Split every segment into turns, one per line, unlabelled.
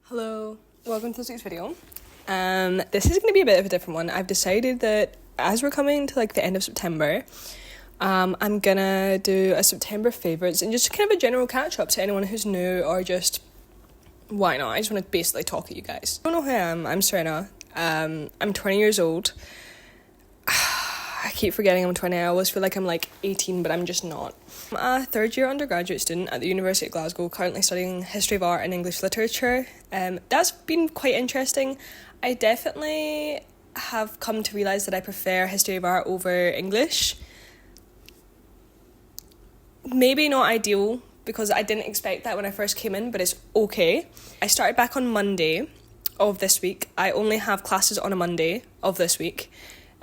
Hello, welcome to this week's video. This is going to be a bit of a different one. I've decided that as we're coming to the end of September, I'm gonna do a September favourites and just kind of a general catch up to anyone who's new or just why not. I just want to basically talk at you guys. I don't know who I am. I'm Serena. I'm 20 years old. I keep forgetting I'm 20. I always feel like I'm 18, but I'm just not. I'm a third-year undergraduate student at the University of Glasgow, currently studying History of Art and English Literature. That's been quite interesting. I definitely have come to realise that I prefer History of Art over English. Maybe not ideal, because I didn't expect that when I first came in, but it's okay. I started back on Monday of this week. I only have classes on a Monday of this week.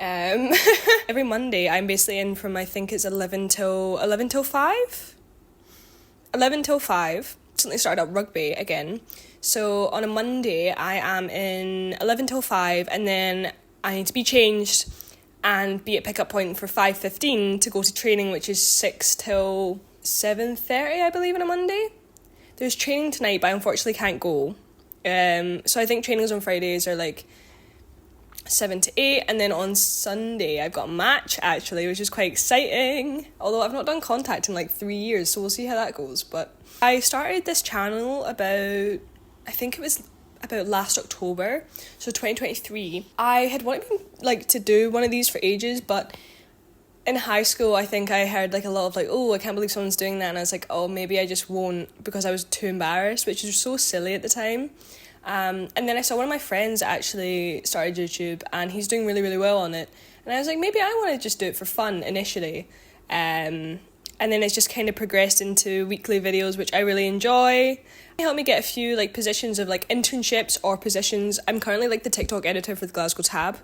Every Monday I'm basically in from I think it's 11 till 5. 11 till 5. Recently started up rugby again. So on a Monday I am in 11 till 5 and then I need to be changed and be at pickup point for 5:15 to go to training, which is 6 till 7:30 I believe on a Monday. There's training tonight but I unfortunately can't go. So I think trainings on Fridays are 7 to 8, and then on Sunday I've got a match actually, which is quite exciting, although I've not done contact in 3 years, so we'll see how that goes. But I started this channel about last October, so 2023. I had wanted to do one of these for ages, but in high school I think I heard a lot of oh, I can't believe someone's doing that, and I was like, oh, maybe I just won't, because I was too embarrassed, which was so silly at the time. And then I saw one of my friends actually started YouTube and he's doing really, really well on it. And I was like, maybe I want to just do it for fun initially. And then it's just kind of progressed into weekly videos, which I really enjoy. It helped me get a few positions of internships or positions. I'm currently the TikTok editor for the Glasgow Tab,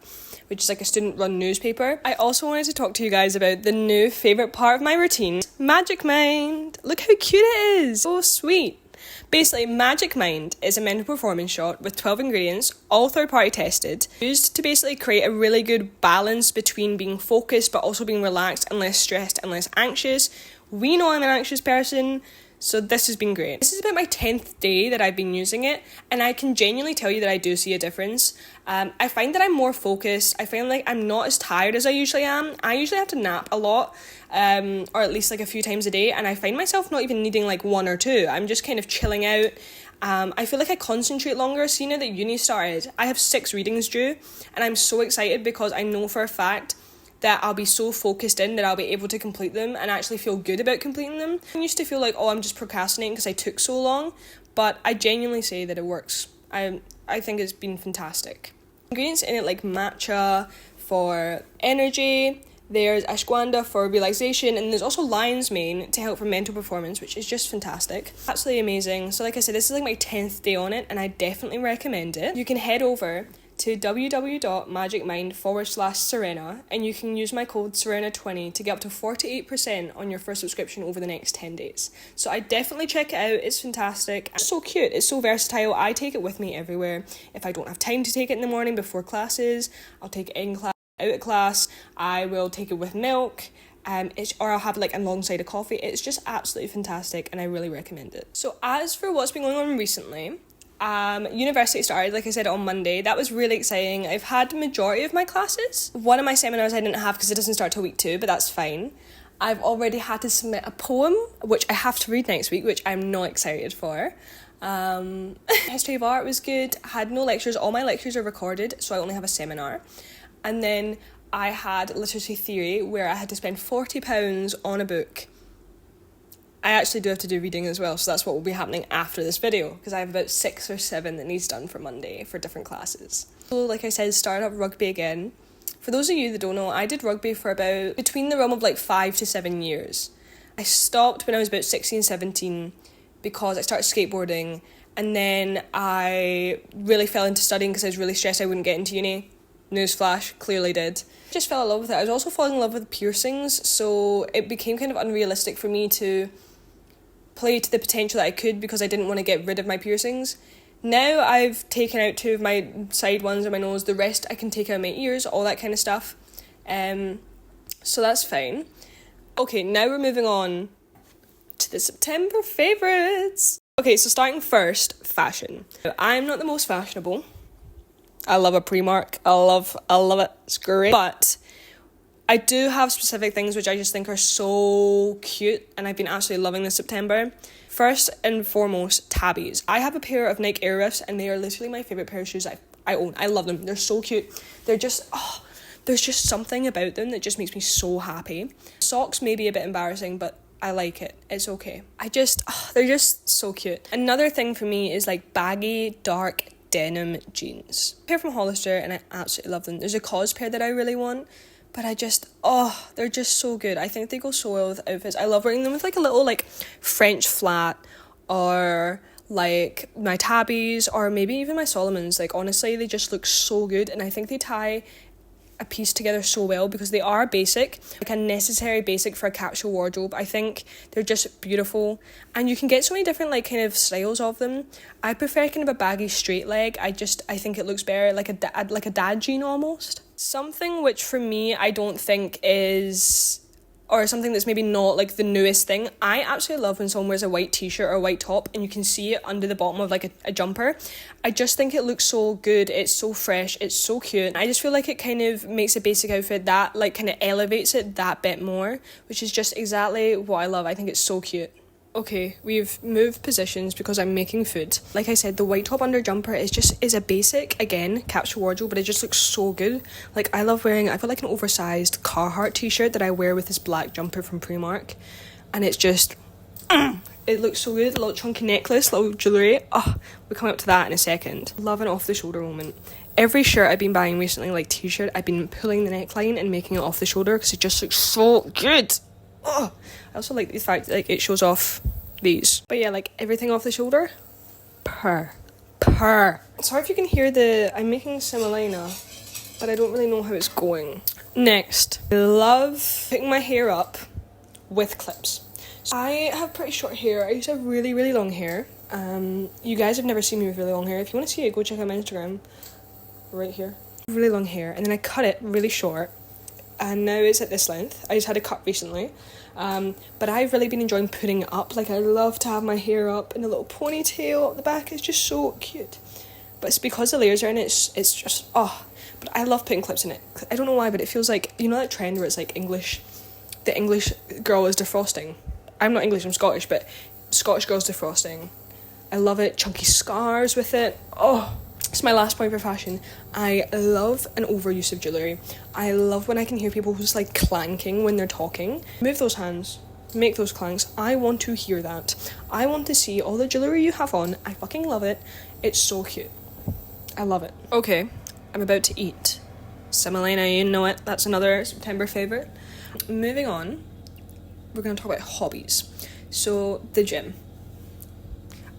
which is a student-run newspaper. I also wanted to talk to you guys about the new favourite part of my routine, Magic Mind. Look how cute it is. So sweet. Basically, Magic Mind is a mental performance shot with 12 ingredients, all third-party tested, used to basically create a really good balance between being focused but also being relaxed and less stressed and less anxious. We know I'm an anxious person, so this has been great. This is about my 10th day that I've been using it, and I can genuinely tell you that I do see a difference. I find that I'm more focused. I find I'm not as tired as I usually am. I usually have to nap a lot, or at least a few times a day, and I find myself not even needing one or two. I'm just kind of chilling out. I feel I concentrate longer. See, now that uni started, I have 6 readings due, and I'm so excited because I know for a fact that I'll be so focused in that I'll be able to complete them and actually feel good about completing them. I used to feel oh, I'm just procrastinating because I took so long, but I genuinely say that it works. I think it's been fantastic. Ingredients in it matcha for energy, there's ashwagandha for relaxation, and there's also lion's mane to help for mental performance, which is just fantastic. Absolutely amazing. So like I said, this is my 10th day on it, and I definitely recommend it. You can head over to www.magicmind/Serena and you can use my code Serena20 to get up to 48% on your first subscription over the next 10 days. So I definitely check it out. It's fantastic. It's so cute. It's so versatile. I take it with me everywhere. If I don't have time to take it in the morning before classes, I'll take it in class, out of class. I will take it with milk. Or I'll have alongside a coffee. It's just absolutely fantastic and I really recommend it. So as for what's been going on recently, university started, like I said, on Monday. That was really exciting. I've had the majority of my classes. One of my seminars I didn't have because it doesn't start till week 2, but that's fine. I've already had to submit a poem, which I have to read next week, which I'm not excited for. History of Art was good. I had no lectures. All my lectures are recorded, so I only have a seminar. And then I had literacy theory, where I had to spend £40 on a book. I actually do have to do reading as well, so that's what will be happening after this video, because I have about 6 or 7 that needs done for Monday for different classes. So like I said, started up rugby again. For those of you that don't know, I did rugby for about between the realm of 5 to 7 years. I stopped when I was about 16, 17 because I started skateboarding, and then I really fell into studying because I was really stressed I wouldn't get into uni. Newsflash, clearly did. Just fell in love with it. I was also falling in love with piercings, so it became kind of unrealistic for me to play to the potential that I could because I didn't want to get rid of my piercings. Now I've taken out 2 of my side ones on my nose, the rest I can take out my ears, all that kind of stuff. So that's fine. Okay, now we're moving on to the September favourites. Okay, so starting first, fashion. I'm not the most fashionable. I love a Primark. I love it. It's great. But I do have specific things which I just think are so cute, and I've been absolutely loving this September. First and foremost, tabbies. I have a pair of Nike Air Rifts, and they are literally my favourite pair of shoes I own. I love them. They're so cute. They're just, there's just something about them that just makes me so happy. Socks may be a bit embarrassing, but I like it. It's okay. They're just so cute. Another thing for me is like baggy, dark denim jeans. A pair from Hollister, and I absolutely love them. There's a cause pair that I really want, but they're just so good. I think they go so well with outfits. I love wearing them with like a little like French flat, or like my tabbies, or maybe even my Solomons. Like honestly, they just look so good, and I think they tie a piece together so well because they are basic, like a necessary basic for a capsule wardrobe. I think they're just beautiful, and you can get so many different like kind of styles of them. I prefer kind of a baggy straight leg. I think it looks better like a dad jean almost. Something which for me I don't think is, or something that's maybe not like the newest thing. I absolutely love when someone wears a white t-shirt or a white top and you can see it under the bottom of like a jumper. I just think it looks so good. It's so fresh. It's so cute. I just feel like it kind of makes a basic outfit that like kind of elevates it that bit more, which is just exactly what I love. I think it's so cute. Okay, we've moved positions because I'm making food. Like I said, the white top under jumper is a basic, again, capsule wardrobe, but it just looks so good. Like I've got like an oversized Carhartt t-shirt that I wear with this black jumper from Primark, and it's just, it looks so good. A little chunky necklace, little jewellery. We'll come up to that in a second. Love an off the shoulder moment. Every shirt I've been buying recently, like t-shirt, I've been pulling the neckline and making it off the shoulder because it just looks so good. I also like the fact that like it shows off these. But yeah, like everything off the shoulder. Purr. Sorry if you can hear I'm making semolina, but I don't really know how it's going. Next, I love picking my hair up with clips. So I have pretty short hair. I used to have really, really long hair. You guys have never seen me with really long hair. If you want to see it, go check out my Instagram. Right here. Really long hair. And then I cut it really short. And now it's at this length. I just had a cut recently, but I've really been enjoying putting it up. Like I love to have my hair up in a little ponytail up the back. It's just so cute, but it's because the layers are in it. It's just but I love putting clips in it. I don't know why, but it feels like, you know that trend where it's like the English girl is defrosting. I'm not English, I'm Scottish, but Scottish girls defrosting. I love it. Chunky scars with it. It's my last point for fashion. I love an overuse of jewellery. I love when I can hear people just like clanking when they're talking. Move those hands. Make those clanks. I want to hear that. I want to see all the jewellery you have on. I fucking love it. It's so cute. I love it. Okay, I'm about to eat semolina, you know it. That's another September favourite. Moving on, we're going to talk about hobbies. So, the gym.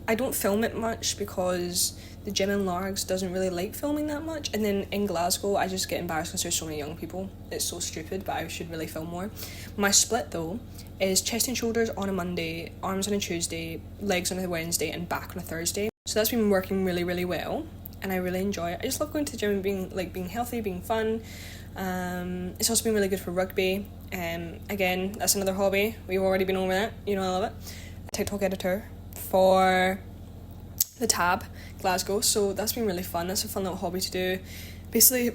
I don't film it much because the gym in Largs doesn't really like filming that much, and then in Glasgow I just get embarrassed because there's so many young people. It's so stupid, but I should really film more. My split though is chest and shoulders on a Monday, arms on a Tuesday, legs on a Wednesday, and back on a Thursday. So that's been working really, really well, and I really enjoy it. I just love going to the gym and being healthy, being fun. It's also been really good for rugby. Again, that's another hobby. We've already been over that. You know I love it. TikTok editor for the Tab Glasgow, so that's been really fun. That's a fun little hobby to do. Basically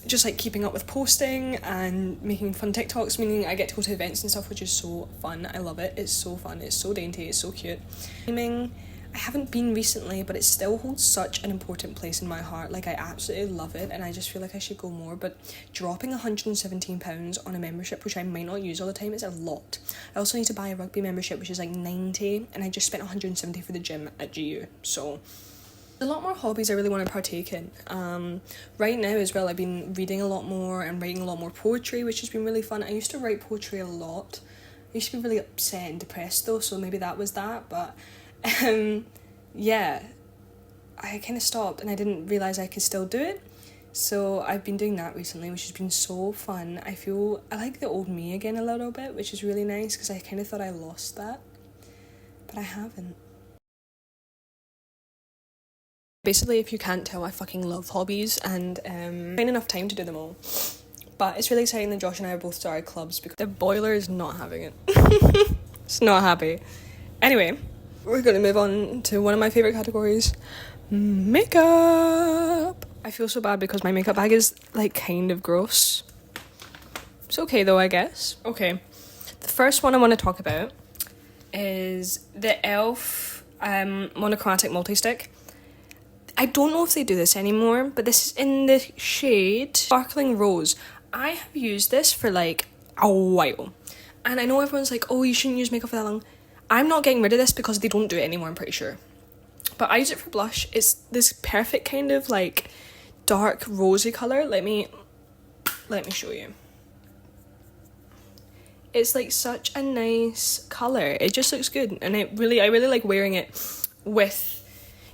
just like keeping up with posting and making fun TikToks, meaning I get to go to events and stuff, which is so fun. I love it. It's so fun. It's so dainty. It's so cute. Gaming, I haven't been recently, but it still holds such an important place in my heart. Like I absolutely love it, and I just feel like I should go more, but dropping £117 on a membership, which I might not use all the time, is a lot. I also need to buy a rugby membership, which is like 90, and I just spent 170 for the gym at GU, so a lot more hobbies I really want to partake in. Right now as well, I've been reading a lot more and writing a lot more poetry, which has been really fun. I used to write poetry a lot. I used to be really upset and depressed though, so maybe that was that, but yeah, I kind of stopped and I didn't realise I could still do it. So I've been doing that recently, which has been so fun. I feel I like the old me again a little bit, which is really nice because I kind of thought I lost that, but I haven't. Basically, if you can't tell, I fucking love hobbies and find enough time to do them all. But it's really exciting that Josh and I have both started clubs because the boiler is not having it. It's not happy. Anyway, we're gonna move on to one of my favourite categories, makeup. I feel so bad because my makeup bag is like kind of gross. It's okay though, I guess. Okay, the first one I want to talk about is the e.l.f. Monochromatic multi-stick. I don't know if they do this anymore, but this is in the shade Sparkling Rose. I have used this for like a while, and I know everyone's like, oh, you shouldn't use makeup for that long. I'm not getting rid of this because they don't do it anymore, I'm pretty sure. But I use it for blush. It's this perfect kind of like dark rosy colour. Let me show you. It's like such a nice colour. It just looks good, and I really like wearing it with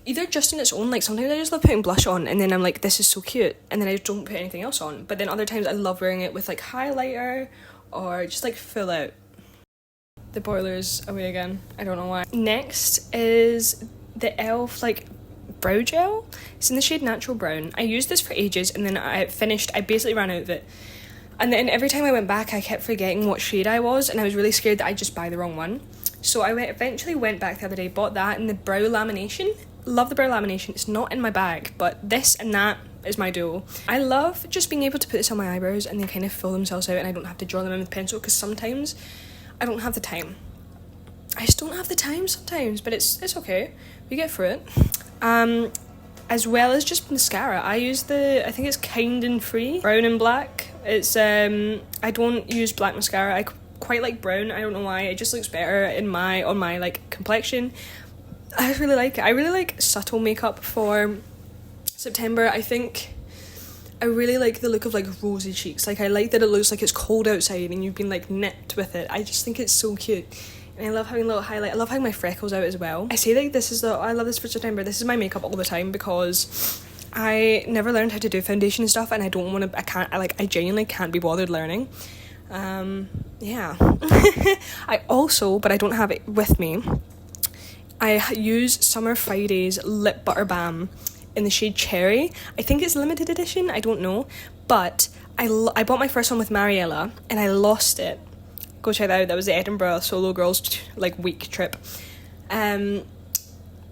either just on its own. Like sometimes I just love putting blush on and then I'm like, this is so cute, and then I don't put anything else on. But then other times I love wearing it with like highlighter or just like full out. The boiler's away again, I don't know why. Next is the e.l.f. like brow gel. It's in the shade Natural Brown. I used this for ages, and then I basically ran out of it. And then every time I went back, I kept forgetting what shade I was, and I was really scared that I'd just buy the wrong one. So I eventually went back the other day, bought that in the brow lamination. Love the brow lamination. It's not in my bag, but this and that is my duo. I love just being able to put this on my eyebrows and they kind of fill themselves out, and I don't have to draw them in with pencil, because sometimes I don't have the time. I just don't have the time sometimes, but it's okay. We get through it. As well as just mascara. I use I think it's Kind and Free, brown and black. It's I don't use black mascara. I quite like brown. I don't know why. It just looks better on my like complexion. I really like it. I really like subtle makeup for September. I think I really like the look of like rosy cheeks. Like I like that it looks like it's cold outside and you've been like nipped with it. I just think it's so cute. And I love having a little highlight. I love having my freckles out as well. I say like I love this for September. This is my makeup all the time because I never learned how to do foundation and stuff, and I genuinely can't be bothered learning. Yeah. But I don't have it with me. I use Summer Fridays Lip Butter Balm in the shade Cherry. I think it's limited edition, I don't know. But I bought my first one with Mariella and I lost it. Go check that out. That was the Edinburgh Solo Girls like week trip. And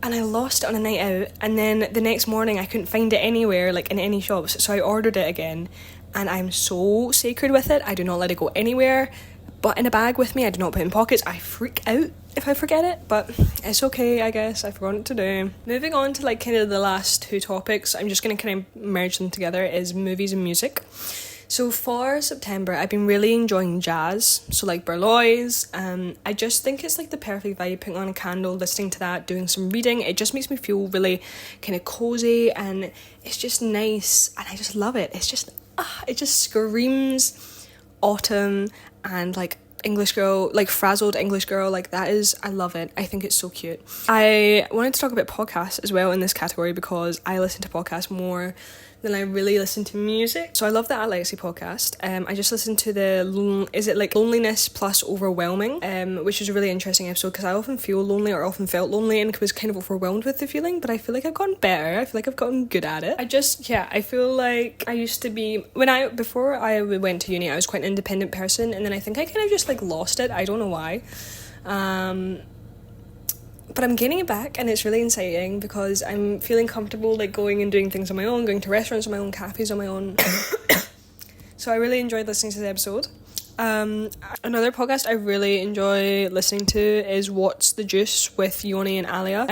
I lost it on a night out, and then the next morning I couldn't find it anywhere, like in any shops, so I ordered it again, and I'm so sacred with it. I do not let it go anywhere but in a bag with me. I do not put it in pockets. I freak out if I forget it, but it's okay, I guess. I forgot it today. Moving on to like kind of the last two topics, I'm just going to kind of merge them together, is movies and music. So for September, I've been really enjoying jazz, so like Berlois. I just think it's like the perfect vibe, putting on a candle, listening to that, doing some reading. It just makes me feel really kind of cozy, and it's just nice, and I just love it. It's just, it just screams autumn and like English girl, like frazzled English girl, like that is, I love it. I think it's so cute. I wanted to talk about podcasts as well in this category because I listen to podcasts more than I really listen to music. So I love the Alexi podcast. I just listened to Loneliness Plus Overwhelming, which is a really interesting episode because I often feel lonely or often felt lonely and was kind of overwhelmed with the feeling, but I feel like I've gotten better. I feel like I've gotten good at it. I feel like I used to be, before I went to uni, I was quite an independent person, and then I think I kind of just like lost it. I don't know why. But I'm gaining it back, and it's really exciting because I'm feeling comfortable like going and doing things on my own, going to restaurants on my own, cafes on my own. So I really enjoyed listening to the episode. Another podcast I really enjoy listening to is What's the Juice with Yoni and Alia.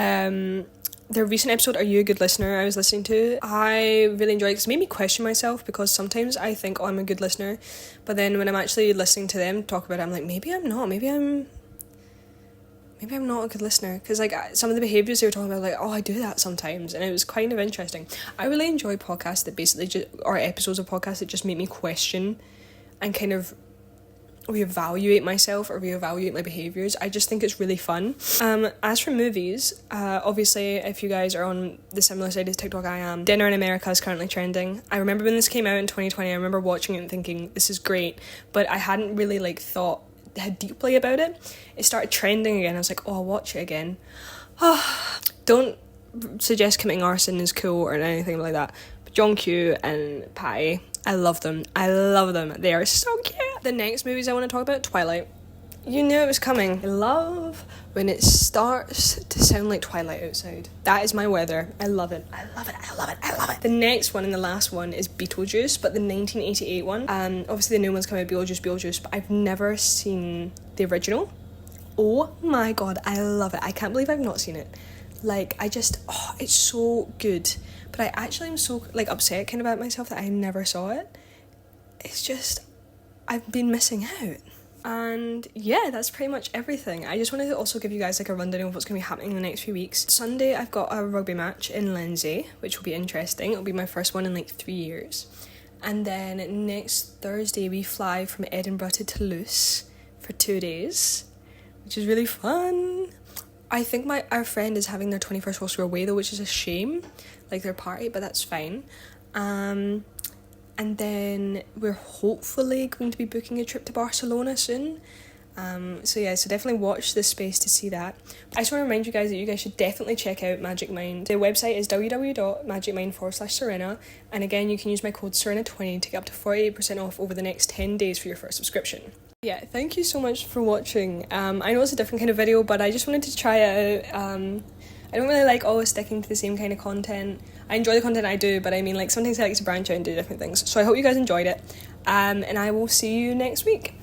Their recent episode, Are You a Good Listener, I was listening to. I really enjoyed it because it made me question myself, because sometimes I think, I'm a good listener, but then when I'm actually listening to them talk about it, I'm like, maybe I'm not, maybe I'm not a good listener, because like some of the behaviours they were talking about, like, I do that sometimes, and it was kind of interesting. I really enjoy podcasts that basically or episodes of podcasts that just make me question and kind of reevaluate myself or reevaluate my behaviours. I just think it's really fun. As for movies, obviously if you guys are on the similar side as TikTok I am, Dinner in America is currently trending. I remember when this came out in 2020, I remember watching it and thinking, this is great, but I hadn't really like thought deeply about it. It started trending again. I was like, I'll watch it again. Don't suggest committing arson is cool or anything like that, but John Q and Patty, I love them. They are so cute. The next movies I want to talk about, Twilight. You knew it was coming. I love when it starts to sound like twilight outside. That is my weather. I love it. I love it. I love it. I love it. The next one and the last one is Beetlejuice, but the 1988 one. Obviously the new one's coming out, Beetlejuice, but I've never seen the original. Oh my god, I love it. I can't believe I've not seen it. Like, it's so good. But I actually am so, like, upset kind of about myself that I never saw it. It's just, I've been missing out. And yeah, that's pretty much everything. I just wanted to also give you guys like a rundown of what's going to be happening in the next few weeks. Sunday, I've got a rugby match in Lindsay, which will be interesting. It'll be my first one in like 3 years. And then next Thursday, we fly from Edinburgh to Toulouse for 2 days, which is really fun. I think our friend is having their 21st whilst we're away though, which is a shame, like their party, but that's fine. And then we're hopefully going to be booking a trip to Barcelona soon. So definitely watch this space to see that. I just want to remind you guys that you guys should definitely check out Magic Mind. The website is www.magicmind.com/Serena, and again you can use my code Serena20 to get up to 48% off over the next 10 days for your first subscription. Yeah, thank you so much for watching. I know it's a different kind of video, but I just wanted to try it out. I don't really like always sticking to the same kind of content. I enjoy the content I do, but I mean, like, sometimes I like to branch out and do different things. So I hope you guys enjoyed it, and I will see you next week.